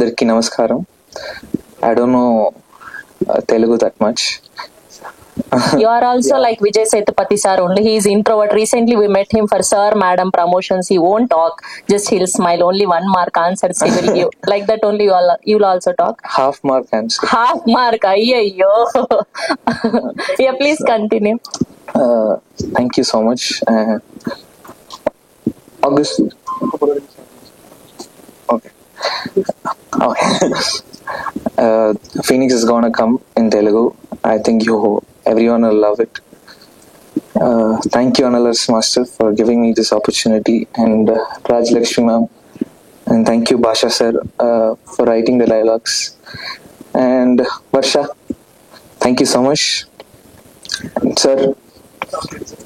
అందరికీ నమస్కారం. I don't know Telugu that much. You are also like Vijay Sethupathi sir only. He is introvert. Recently we met him for sir madam promotions. He won't talk, just he'll smile. Only 1 mark answers he will give. Like that only you'll also talk. Half mark answer. Half mark. Ayyo. Yeah, please continue. Thank you so much. August. Okay. Phoenix is gonna come in Telugu. I think everyone will love it. Thank you, Analas Master, for giving me this opportunity, and Raj Lakshmi ma'am, and thank you, Basha sir, for writing the dialogues, and Varsha, thank you so much, sir.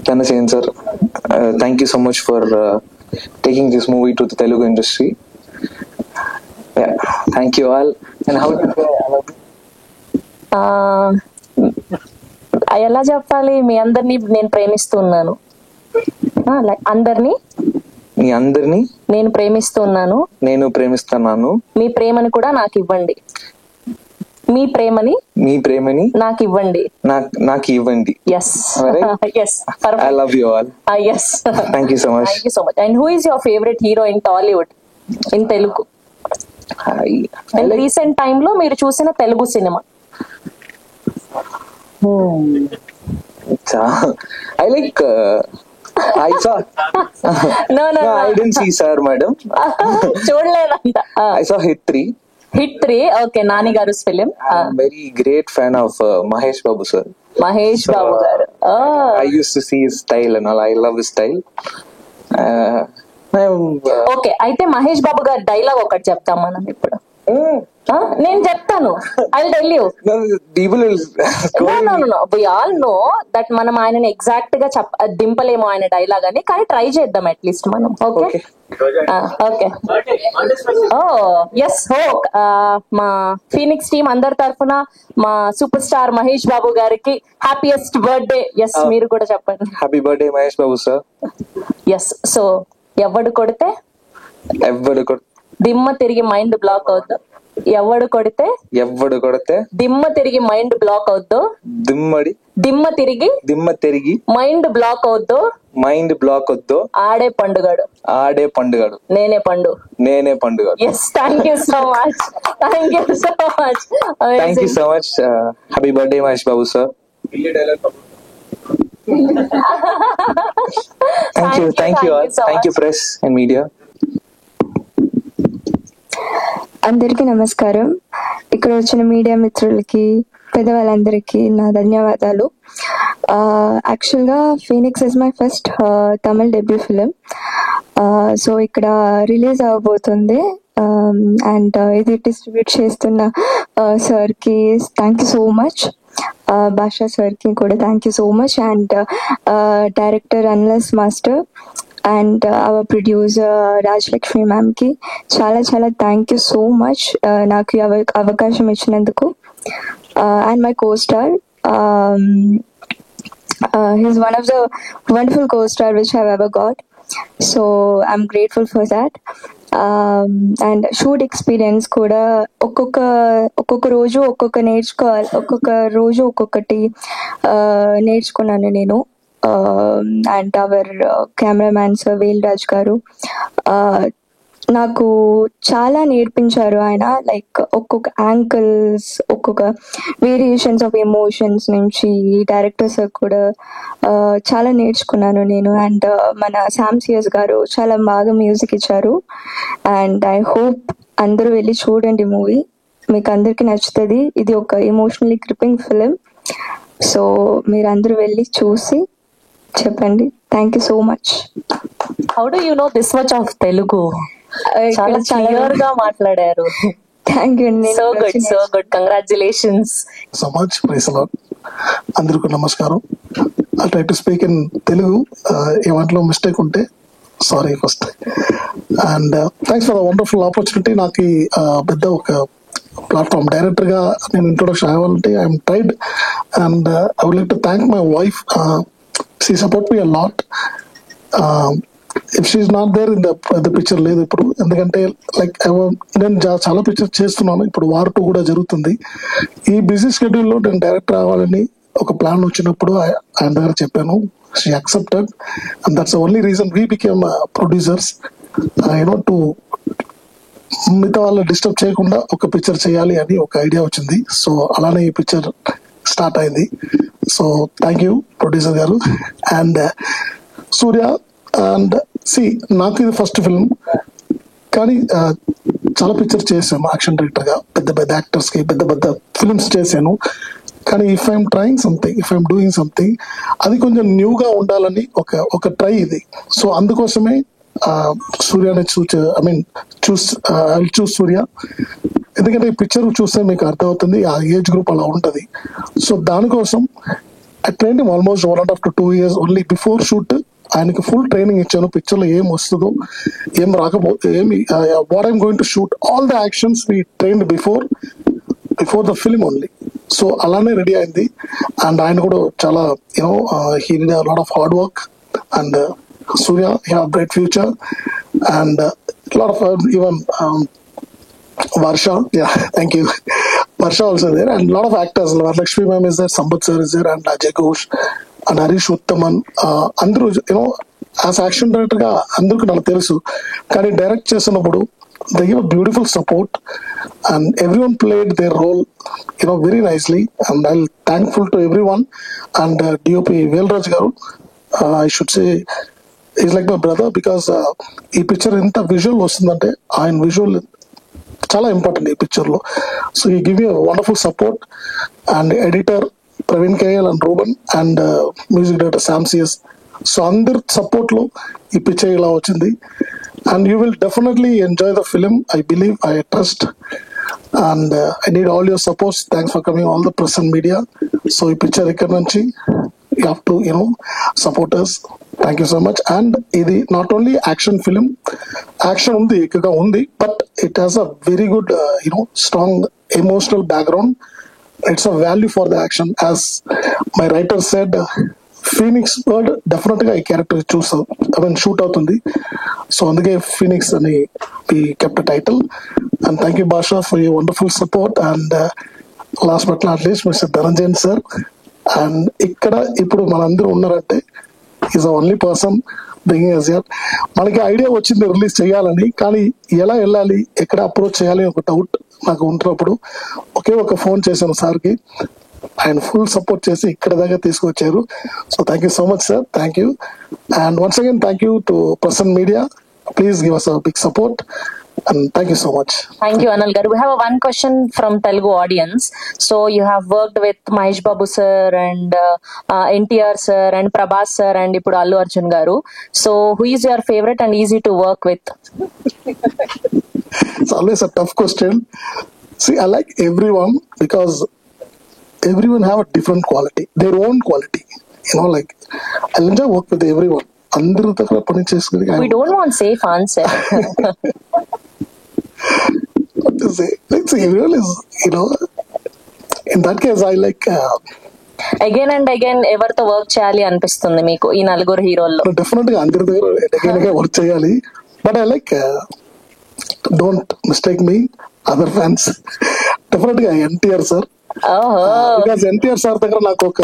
Tanasen sir, thank you so much for taking this movie to the Telugu industry. Yeah, thank you all. And how do ఎలా చెప్పాలి, మీ అందరినీ నేను ప్రేమిస్తున్నాను. మీ అందరినీ నేను ప్రేమిస్తున్నాను. మీ ప్రేమని కూడా నాకు ఇవ్వండి. మీ ప్రేమని నాకు ఇవ్వండి. Yes. Yes. I love you all. Yes. Thank you so much. Thank you so much. And who is your favorite hero in Tollywood, in Telugu? And recent time లో మీరు చూసిన Telugu cinema? I like I saw no I didn't see sir madam. చూడలేదంట. I saw Hit 3. Okay, Nani garu's film. I'm very great fan of Mahesh Babu sir. Babu garu. I used to see his style and all. I love his style. Okay, అయితే మహేష్ బాబు గారి dialogue ఒకటి చెప్తాం మనం ఇప్పుడు. నేను చెప్తాను. I'll tell you. People will no. We all know that మనం ఆయనని ఎగ్జాక్ట్ గా దింపలేము ఆయన డైలాగ్ అని, కానీ ట్రై చేద్దాం అట్లీస్ట్ మనం. ఓకే. ఎస్. మా ఫీనిక్స్ టీమ్ అందరి తరఫున మా సూపర్ స్టార్ మహేష్ బాబు గారికి హ్యాపీయెస్ట్ బర్త్డే. ఎస్, మీరు కూడా చెప్పండి. Happy birthday Mahesh Babu sir. Yes. So ఎవడు కొడితే దిమ్మ తిరిగి మైండ్ బ్లాక్ అవుద్దు. ఎవడు కొడితే దిమ్మ తిరిగి మైండ్ బ్లాక్ అవుద్దు. దిమ్మ తిరిగి మైండ్ బ్లాక్ అవుద్దు. ఆడే పండుగాడు. నేనే పండుగాడు. Yes. Thank you so much. Happy birthday Mahesh Babu sir. Thank you all. Thank you press and media. అందరికీ నమస్కారం. ఇక్కడ వచ్చిన మీడియా మిత్రులకి, పెద్దవాళ్ళందరికీ నా ధన్యవాదాలు. యాక్చువల్గా Phoenix is my first Tamil debut film. So ఇక్కడ రిలీజ్ అవ్వబోతుంది. అండ్ ఇది డిస్ట్రిబ్యూట్ చేస్తున్న సార్కి thank you so much. Bhasha సార్కి కూడా thank you so much. And director అనలస్ master and our producer Raj Lakshmi మ్యామ్కి చాలా థ్యాంక్ యూ సో మచ్ నాకు అవకాశం ఇచ్చినందుకు. And my co-star, he's one of the wonderful co-star which I've ever got, so I'm grateful for that. And shoot experience కూడా ఒక్కొక్క రోజు ఒక్కొక్కటి నేర్చుకున్నాను నేను. అండ్ అవర్ కెమెరామ్యాన్ సార్ వేల్ రాజ్ గారు నాకు చాలా నేర్పించారు. ఆయన లైక్ ఒక్కొక్క యాంగిల్స్, ఒక్కొక్క వేరియేషన్స్ ఆఫ్ ఎమోషన్స్ నుంచి డైరెక్టర్ సార్ కూడా చాలా నేర్చుకున్నాను నేను. అండ్ మన శామ్సియస్ గారు చాలా బాగా మ్యూజిక్ ఇచ్చారు. అండ్ ఐ హోప్ అందరూ వెళ్ళి చూడండి మూవీ, మీకు అందరికి నచ్చుతుంది. ఇది ఒక ఎమోషనలీ గ్రిప్పింగ్ ఫిలిం. సో మీరు అందరూ వెళ్ళి చూసి చెప్పండి. Thank you so much. How do you know this much of Telugu? చాలా క్లియర్ గా మాట్లాడారు. థ్యాంక్ యూ అండి. So good. Congratulations so much. Praise Lord. అందరికీ నమస్కారం. I try to speak in Telugu. ఏమంట్లో మిస్టేక్ ఉంటే sorry first. And thanks for the wonderful opportunity. నాకు పెద్ద ఒక ప్లాట్ఫామ్ డైరెక్టర్ గా నేను ఇంట్రొడక్షన్ అవ్వాలంటే I'm tried. And I would like to thank my wife. She support me a lot. If she's not there in the picture లేదు ఇప్పుడు. ఎందుకంటే like నేను చాలా పిక్చర్ చేస్తున్నాను, ఇప్పుడు వార్ 2 కూడా జరుగుతుంది. ఈ బిజీ షెడ్యూల్లో నేను డైరెక్టర్ అవ్వాలని ఒక ప్లాన్ వచ్చినప్పుడు ఆయన దగ్గర చెప్పాను. She accepted and that's only reason we became producers. To మిగతా వాళ్ళు డిస్టర్బ్ చేయకుండా ఒక పిక్చర్ చేయాలి అని ఒక ఐడియా వచ్చింది. సో అలానే ఈ పిక్చర్ స్టార్ట్ అయింది. సో థ్యాంక్ యూ ప్రొడ్యూసర్ గారు. అండ్ సూర్య అండ్ నాకు ఇది ఫస్ట్ ఫిల్మ్, కానీ చాలా పిక్చర్ చేశాను యాక్షన్ డైరెక్టర్ గా, పెద్ద పెద్ద యాక్టర్స్ కి పెద్ద పెద్ద ఫిల్మ్స్ చేశాను. కానీ if I'm trying something, if I'm doing something, అది కొంచెం న్యూగా ఉండాలని ఒక ట్రై ఇది. సో అందుకోసమే సూర్యని చూస్ సూర్య. ఎందుకంటే ఈ పిక్చర్ చూస్తే మీకు అర్థమవుతుంది ఆ ఏజ్ గ్రూప్ అలా ఉంటది. సో దానికోసం I train almost 1.5 to 2 years only before shoot. ఆయనకి ఫుల్ ట్రైనింగ్ ఇచ్చాను, పిక్చర్ లో ఏం వస్తుందో ఏం రాకపోతే ఏమి, what I'm going to shoot, all the actions we trained before the film only. So అలానే రెడీ అయింది. అండ్ ఆయన కూడా చాలా he did a lot of hard work. And Surya, you have a bright future, and a lot of even Varsha, yeah, thank you. Varsha also there, and a lot of actors. Lakshmi ma'am is there, Sambat sir is there, and Ajay Ghosh, and Harish Uttaman. Andru, as action director ga andruku naku telusu, kani direct chesinappudu they give a beautiful support, and everyone played their role very nicely, and I'll thankful to everyone. And DOP Velraj garu, I should say is like my brother, because ఈ picture ఎంత visual వస్తుందంటే ఆయన visual చాలా important ఈ picture లో. So ఈ give you wonderful support. And editor Praveen KL and Ruben, and music director శామ్సియస్. So అందరి సపోర్ట్ లో ఈ పిక్చర్ ఇలా వచ్చింది. And you will definitely enjoy the film, I believe, I trust. And I need all your supports. Thanks for coming, all the press and media. So ఈ picture ఇక్కడ నుంచి you have to support us. Thank you so much. And ఇది not only action film, action ఉంది ఎక్కువగా ఉంది, but it has a very good strong emotional background. It's a value for the action. As my writer said, Phoenix Bird definitely గా ఈ character shoot అవుతుంది. So అందుకే Phoenix అని we kept a title. And thank you Basha for your wonderful support. And last but not least Mr. Dharanjay sir. And ఇక్కడ ఇప్పుడు మనందరూ ఉన్నారంటే is only person bringing us here. మనకి idea వచ్చింది release చేయాలని, కానీ ఎలా వెళ్ళాలి, ఎక్కడ అప్రోచ్ చేయాలి ఒక డౌట్ నాకు ఉంటున్నప్పుడు ఒక ఫోన్ చేశాను సార్కి. ఆయన ఫుల్ సపోర్ట్ చేసి ఇక్కడ దాకా తీసుకొచ్చారు. So thank you so much sir, thank you. And once again thank you to Prasan media. Please give us a big support. And thank you so much. Thank you, Anil garu. We have one question from Telugu audience. So you have worked with Mahesh Babu sir and NTR sir and Prabhas sir and ippudu Allu Arjun garu. So who is your favorite and easy to work with? It's always a tough question. See, I like everyone because everyone have a different quality, their own quality. Like I'll enjoy work with everyone. అందరూ దగ్గర పని చేసుకుని we don't want safe answer. What to say? Like everyone is, in that case I like again and again ఎవరితో work చేయాలి అనిపిస్తుంది మీకు ఈ నలుగురు హీరోల్లో? డెఫినెట్ గా అందరి దగ్గర వర్క్ చేయాలి. But I like, don't mistake me other fans, definite గా NTR sir. Because NTR sir దగ్గర నాకు ఒక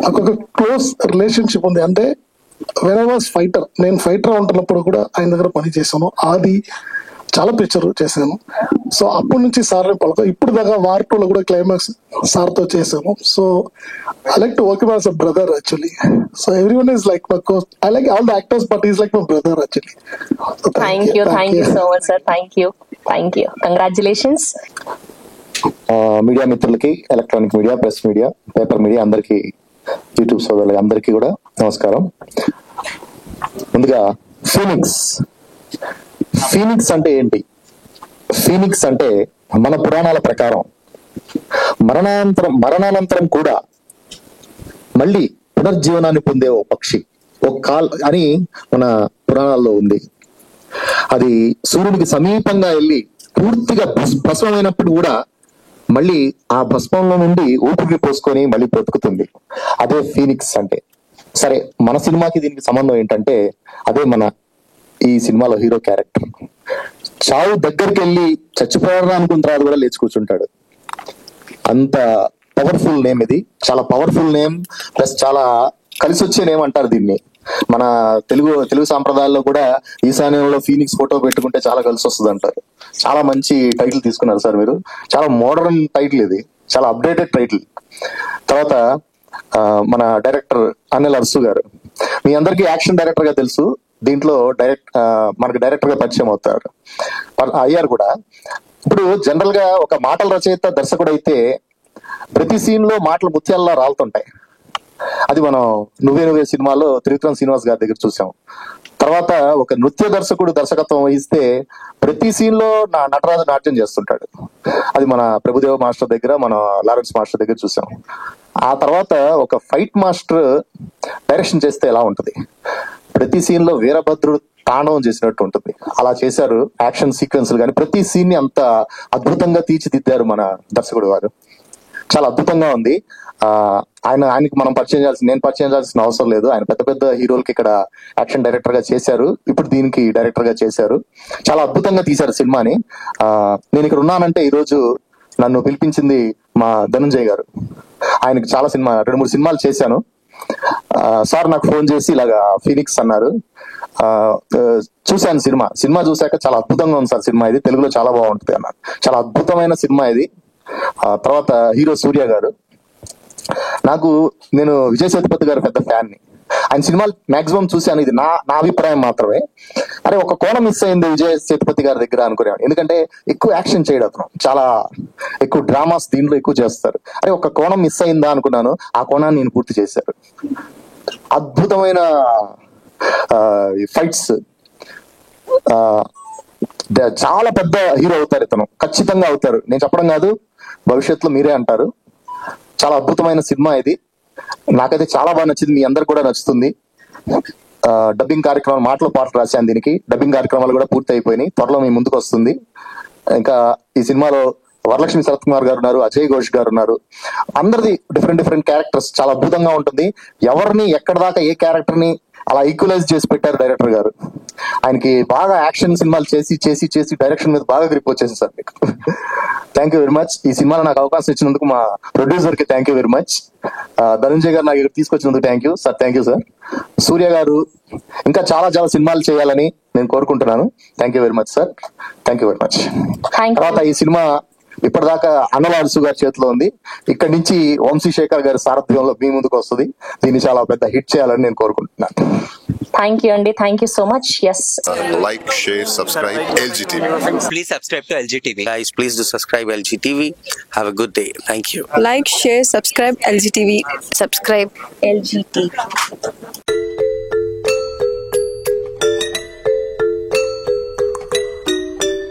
నాకు ఒక క్లోజ్ రిలేషన్షిప్ ఉంది. అంటే వెన్ ఐ వాజ్ ఫైటర్, నేను ఫైటర్ ఉంటున్నప్పుడు కూడా ఆయన దగ్గర పని చేశాను. అది చాలా పిక్చర్ చేశాను. సో అప్పటి నుంచి సార్ ఇప్పుడు దాకా వార్ 2 కూడా క్లైమాక్స్ సార్ తో చేశాను. So I like to work as a brother actually. So everyone is like my coach. I like all the actors but is like my brother actually. Thank you so much sir. Thank you. Congratulations. Media మిత్రులకి, electronic media, press media, paper media అందరికీ, YouTube సోదరులకి అందరికీ కూడా నమస్కారం. ముందుగా Phoenix అంటే ఏంటి? Phoenix అంటే మన పురాణాల ప్రకారం మరణానంతరం కూడా మళ్ళీ పునర్జీవనాన్ని పొందే ఓ పక్షి, ఓ కాల్ అని మన పురాణాల్లో ఉంది. అది సూర్యునికి సమీపంగా వెళ్ళి పూర్తిగా భస్మమైనప్పుడు కూడా మళ్ళీ ఆ భస్మంలో నుండి ఊపిరి పోసుకొని మళ్ళీ బ్రతుకుతుంది. అదే ఫీనిక్స్ అంటే. సరే, మన సినిమాకి దీనికి సంబంధం ఏంటంటే అదే మన ఈ సినిమాలో హీరో క్యారెక్టర్. చావు దగ్గరికి వెళ్ళి చచ్చిపోయాడు అనుకుంటారు, అది కూడా లేచి కూర్చుంటాడు. అంత పవర్ఫుల్ నేమ్ ఇది, చాలా పవర్ఫుల్ నేమ్, ప్లస్ చాలా కలిసి వచ్చే నేమ్ అంటారు దీన్ని. మన తెలుగు సాంప్రదాయాల్లో కూడా ఈశాన్యంలో ఫీనిక్స్ ఫోటో పెట్టుకుంటే చాలా కలిసి వస్తుంది అంటారు. చాలా మంచి టైటిల్ తీసుకున్నారు సార్ మీరు, చాలా మోడర్న్ టైటిల్ ఇది, చాలా అప్డేటెడ్ టైటిల్. తర్వాత మన డైరెక్టర్ అనిల్ అర్సు గారు, మీ అందరికీ యాక్షన్ డైరెక్టర్ గా తెలుసు, దీంట్లో మనకు డైరెక్టర్ గా పరిచయం అవుతారు అయ్యారు కూడా. ఇప్పుడు జనరల్ గా ఒక మాటల రచయిత దర్శకుడు అయితే ప్రతి సీన్ లో మాటలు ముత్యాల్లో రాలుతుంటాయి. అది మనం నువ్వే సినిమాలో త్రివిక్రమ్ శ్రీనివాస్ గారి దగ్గర చూసాం. తర్వాత ఒక నృత్య దర్శకుడు దర్శకత్వం వహిస్తే ప్రతి సీన్ లో నటరాజు నాట్యం చేస్తుంటాడు. అది మన ప్రభుదేవ మాస్టర్ దగ్గర, మన లారెన్స్ మాస్టర్ దగ్గర చూసాం. ఆ తర్వాత ఒక ఫైట్ మాస్టర్ డైరెక్షన్ చేస్తే ఎలా ఉంటది, ప్రతి సీన్ లో వీరభద్రుడు తాండవం చేసినట్టు ఉంటుంది. అలా చేశారు యాక్షన్ సీక్వెన్స్ కానీ ప్రతి సీన్ ని అంత అద్భుతంగా తీర్చిదిద్దారు మన దర్శకుడు వారు. చాలా అద్భుతంగా ఉంది. ఆయనకి నేను పరిచయం చేయాల్సిన అవసరం లేదు. ఆయన పెద్ద పెద్ద హీరోలకి ఇక్కడ యాక్షన్ డైరెక్టర్ గా చేశారు, ఇప్పుడు దీనికి డైరెక్టర్ గా చేశారు. చాలా అద్భుతంగా తీశారు సినిమాని. నేను ఇక్కడ ఉన్నానంటే ఈ రోజు నన్ను పిలిపించింది మా ధనంజయ్ గారు. ఆయనకి చాలా 2-3 సినిమాలు చేశాను. సార్ నాకు ఫోన్ చేసి ఇలాగా ఫీనిక్స్ అన్నారు. చూశాను సినిమా చూశాక చాలా అద్భుతంగా ఉంది సార్ సినిమా, ఇది తెలుగులో చాలా బాగుంటుంది అన్నారు. చాలా అద్భుతమైన సినిమా ఇది. తర్వాత హీరో సూర్య గారు, నేను విజయ్ సేతుపతి గారు పెద్ద ఫ్యాన్ ని. ఆయన సినిమాలు మాక్సిమం చూశాను, ఇది నా అభిప్రాయం మాత్రమే. అరే ఒక కోణం మిస్ అయింది విజయ్ సేతుపతి గారి దగ్గర అనుకునేవాడు, ఎందుకంటే ఎక్కువ యాక్షన్ చేయడం, అతను చాలా ఎక్కువ డ్రామాస్ దీంట్లో ఎక్కువ చేస్తారు. అరే ఒక కోణం మిస్ అయిందా అనుకున్నాను, ఆ కోణాన్ని నేను పూర్తి చేశారు. అద్భుతమైన ఫైట్స్, చాలా పెద్ద హీరో అవుతారు ఇతను, ఖచ్చితంగా అవుతారు. నేను చెప్పడం కాదు, భవిష్యత్తులో మీరే అంటారు. చాలా అద్భుతమైన సినిమా ఇది, నాకైతే చాలా బాగా నచ్చింది, మీ అందరికి కూడా నచ్చుతుంది. డబ్బింగ్ కార్యక్రమాలు, మాటలు పాటలు రాశాను దీనికి, డబ్బింగ్ కార్యక్రమాలు కూడా పూర్తి అయిపోయినాయి, త్వరలో మీ ముందుకు వస్తుంది. ఇంకా ఈ సినిమాలో వరలక్ష్మి శరత్ కుమార్ గారు ఉన్నారు, అజయ్ ఘోష్ గారు ఉన్నారు. అందరిది డిఫరెంట్ క్యారెక్టర్స్, చాలా అద్భుతంగా ఉంటుంది. ఎవరిని ఎక్కడ దాకా ఏ క్యారెక్టర్ ని అలా ఈక్వలైజ్ చేసి పెట్టారు డైరెక్టర్ గారు. ఆయనకి బాగా యాక్షన్ సినిమాలు చేసి డైరెక్షన్ మీద బాగా గ్రిప్ వచ్చేసి సార్ మీకు. Thank you very much. ఈ సినిమాలో నాకు అవకాశం ఇచ్చినందుకు మా ప్రొడ్యూసర్ కి thank you very much. Dhananjay గారు నాకు తీసుకొచ్చినందుకు thank you sir. Thank you sir. Surya గారు ఇంకా చాలా సినిమాలు చేయాలని నేను కోరుకుంటున్నాను. Thank you very much sir. Thank you very much. తర్వాత ఈ సినిమా ఇప్పటిదాకా అనిల్ అర్సు గారి చేతిలో ఉంది, ఇక్కడి నుంచి వంశీశేఖర్ గారి సారథ్యంలో మీ ముందుకు వస్తుంది. దీన్ని చాలా పెద్ద హిట్ చేయాలని నేను కోరుకుంటున్నాను. థ్యాంక్ యూ అండి, thank you so much. Yes, like, share, subscribe LG TV. Please subscribe to LG TV. Guys, please do subscribe LG TV. Have a good day. Thank you. Like, share, subscribe LG TV. Subscribe LG TV.